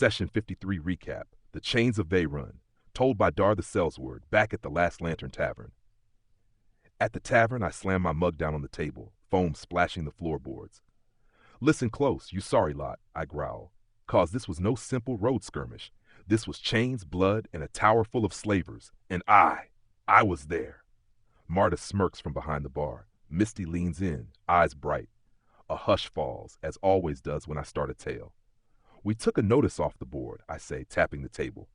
Session 53 recap, The Chains of Veyrun, told by Dar the Sellsword, back at the Last Lantern Tavern. At the tavern, I slammed my mug down on the table, foam splashing the floorboards. Listen close, you sorry lot, I growl, 'cause this was no simple road skirmish. This was chains, blood, and a tower full of slavers, and I was there. Marta smirks from behind the bar. Misty leans in, eyes bright. A hush falls, as always does when I start a tale. We took a notice off the board, I say, tapping the table.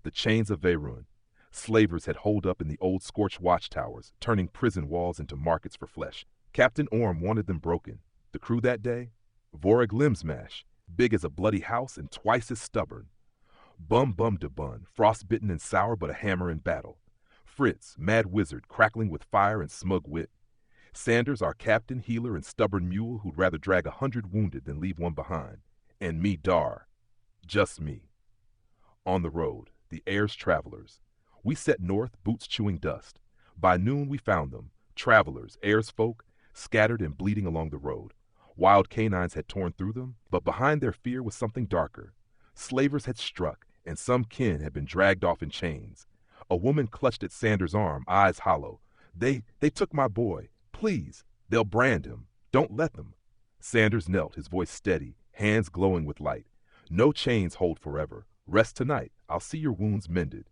The chains of Veyrun. Slavers had holed up in the old scorched watchtowers, turning prison walls into markets for flesh. Captain Orm wanted them broken. The crew that day? Vorag Limsmash, big as a bloody house and twice as stubborn. Bum da bun, frostbitten and sour but a hammer in battle. Fritz, mad wizard, crackling with fire and smug wit. Sanders, our captain, healer, and stubborn mule who'd rather drag 100 wounded than leave one behind. And me, Dar. Just me. On the road, the air's travelers. We set north, boots chewing dust. By noon we found them, travelers, air's folk, scattered and bleeding along the road. Wild canines had torn through them, but behind their fear was something darker. Slavers had struck, and some kin had been dragged off in chains. A woman clutched at Sanders' arm, eyes hollow. They took my boy. Please, they'll brand him. Don't let them. Sanders knelt, his voice steady, hands glowing with light. No chains hold forever. Rest tonight. I'll see your wounds mended.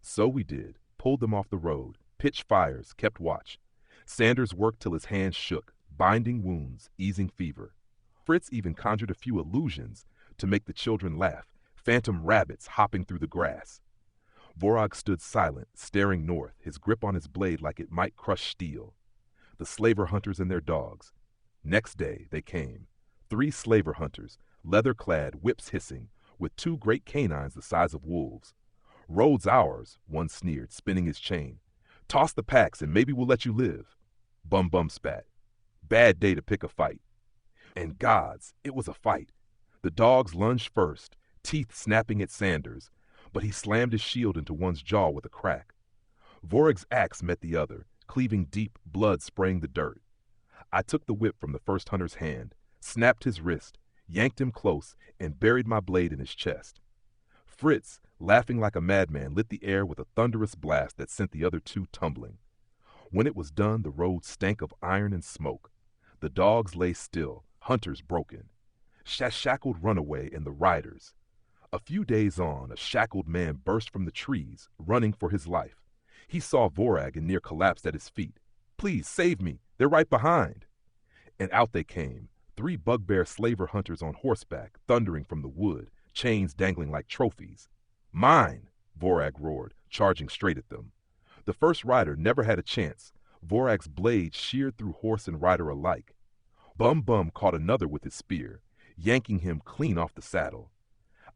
So we did, pulled them off the road, pitched fires, kept watch. Sanders worked till his hands shook, binding wounds, easing fever. Fritz even conjured a few illusions to make the children laugh, phantom rabbits hopping through the grass. Vorag stood silent, staring north, his grip on his blade like it might crush steel. The slaver hunters and their dogs. Next day they came. 3 slaver hunters, leather-clad, whips hissing, with 2 great canines the size of wolves. Road's ours, one sneered, spinning his chain. Toss the packs and maybe we'll let you live. Bum spat. Bad day to pick a fight. And gods, it was a fight. The dogs lunged first, teeth snapping at Sanders, but he slammed his shield into one's jaw with a crack. Vorag's axe met the other, cleaving deep, blood spraying the dirt. I took the whip from the first hunter's hand, snapped his wrist, yanked him close, and buried my blade in his chest. Fritz, laughing like a madman, lit the air with a thunderous blast that sent the other 2 tumbling. When it was done, the road stank of iron and smoke. The dogs lay still, hunters broken. Shackled runaway and the riders. A few days on, a shackled man burst from the trees, running for his life. He saw Vorag and near collapsed at his feet. Please, save me, they're right behind. And out they came, 3 bugbear slaver hunters on horseback, thundering from the wood, chains dangling like trophies. Mine, Vorag roared, charging straight at them. The first rider never had a chance. Vorag's blade sheared through horse and rider alike. Bum caught another with his spear, yanking him clean off the saddle.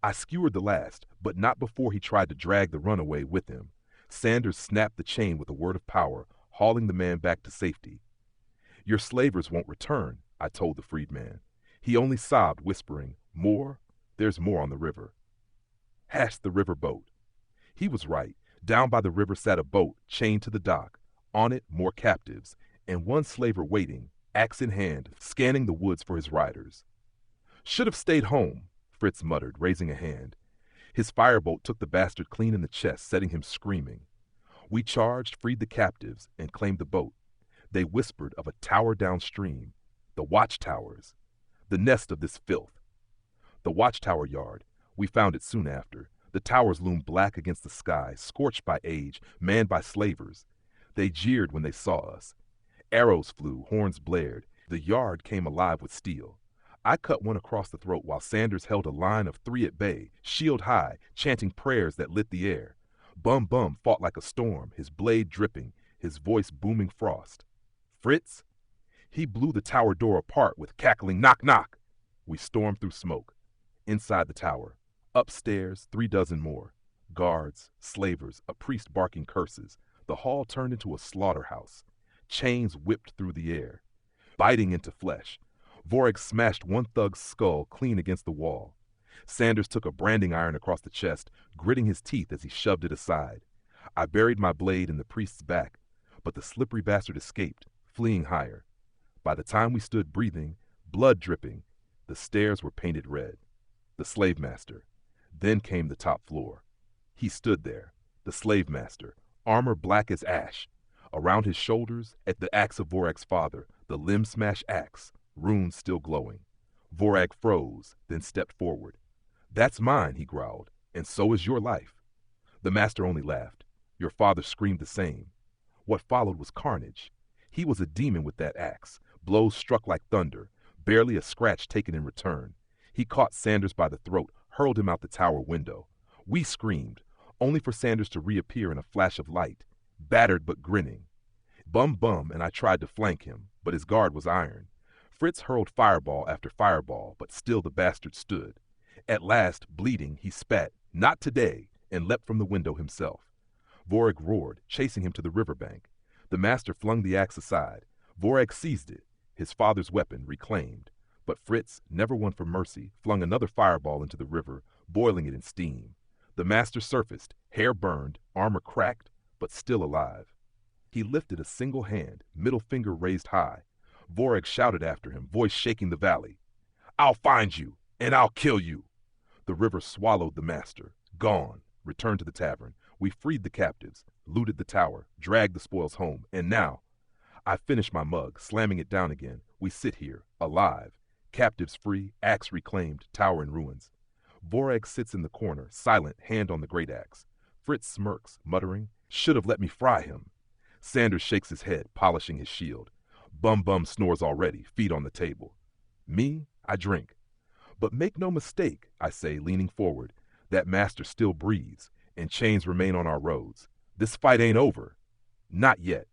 I skewered the last, but not before he tried to drag the runaway with him. Sanders snapped the chain with a word of power, hauling the man back to safety. Your slavers won't return, I told the freedman. He only sobbed, whispering, More? There's more on the river. Hashed the river boat. He was right. Down by the river sat a boat, chained to the dock. On it, more captives, and one slaver waiting, axe in hand, scanning the woods for his riders. Should have stayed home, Fritz muttered, raising a hand. His firebolt took the bastard clean in the chest, setting him screaming. We charged, freed the captives, and claimed the boat. They whispered of a tower downstream. The watchtowers. The nest of this filth. The watchtower yard. We found it soon after. The towers loomed black against the sky, scorched by age, manned by slavers. They jeered when they saw us. Arrows flew, horns blared. The yard came alive with steel. I cut one across the throat while Sanders held a line of 3 at bay, shield high, chanting prayers that lit the air. Bum fought like a storm, his blade dripping, his voice booming frost. Fritz? He blew the tower door apart with cackling knock knock. We stormed through smoke. Inside the tower. Upstairs, 3 dozen more. Guards, slavers, a priest barking curses. The hall turned into a slaughterhouse. Chains whipped through the air. Biting into flesh. Vorag smashed one thug's skull clean against the wall. Sanders took a branding iron across the chest, gritting his teeth as he shoved it aside. I buried my blade in the priest's back, but the slippery bastard escaped, fleeing higher. By the time we stood breathing, blood dripping, the stairs were painted red. The slave master. Then came the top floor. He stood there, the slave master, armor black as ash. Around his shoulders, at the axe of Vorak's father, the limb-smash axe, runes still glowing. Vorak froze, then stepped forward. "That's mine," he growled, "and so is your life." The master only laughed. Your father screamed the same. What followed was carnage. He was a demon with that axe, blows struck like thunder, barely a scratch taken in return. He caught Sanders by the throat, hurled him out the tower window. We screamed, only for Sanders to reappear in a flash of light, battered but grinning. Bum, and I tried to flank him, but his guard was iron. Fritz hurled fireball after fireball, but still the bastard stood. At last, bleeding, he spat, "Not today," and leapt from the window himself. Vorak roared, chasing him to the riverbank. The master flung the axe aside. Vorak seized it, his father's weapon reclaimed. But Fritz, never one for mercy, flung another fireball into the river, boiling it in steam. The master surfaced, hair burned, armor cracked, but still alive. He lifted a single hand, middle finger raised high. Vorak shouted after him, voice shaking the valley, "I'll find you, and I'll kill you." The river swallowed the master. Gone. Returned to the tavern. We freed the captives, looted the tower, dragged the spoils home, and now, I finished my mug, slamming it down again. We sit here, alive. Captives free, axe reclaimed, tower in ruins. Vorak sits in the corner, silent, hand on the great axe. Fritz smirks, muttering, "Should have let me fry him." Sanders shakes his head, polishing his shield. Bum snores already, feet on the table. Me, I drink. "But make no mistake," I say, leaning forward, "that master still breathes, and chains remain on our roads. This fight ain't over. Not yet."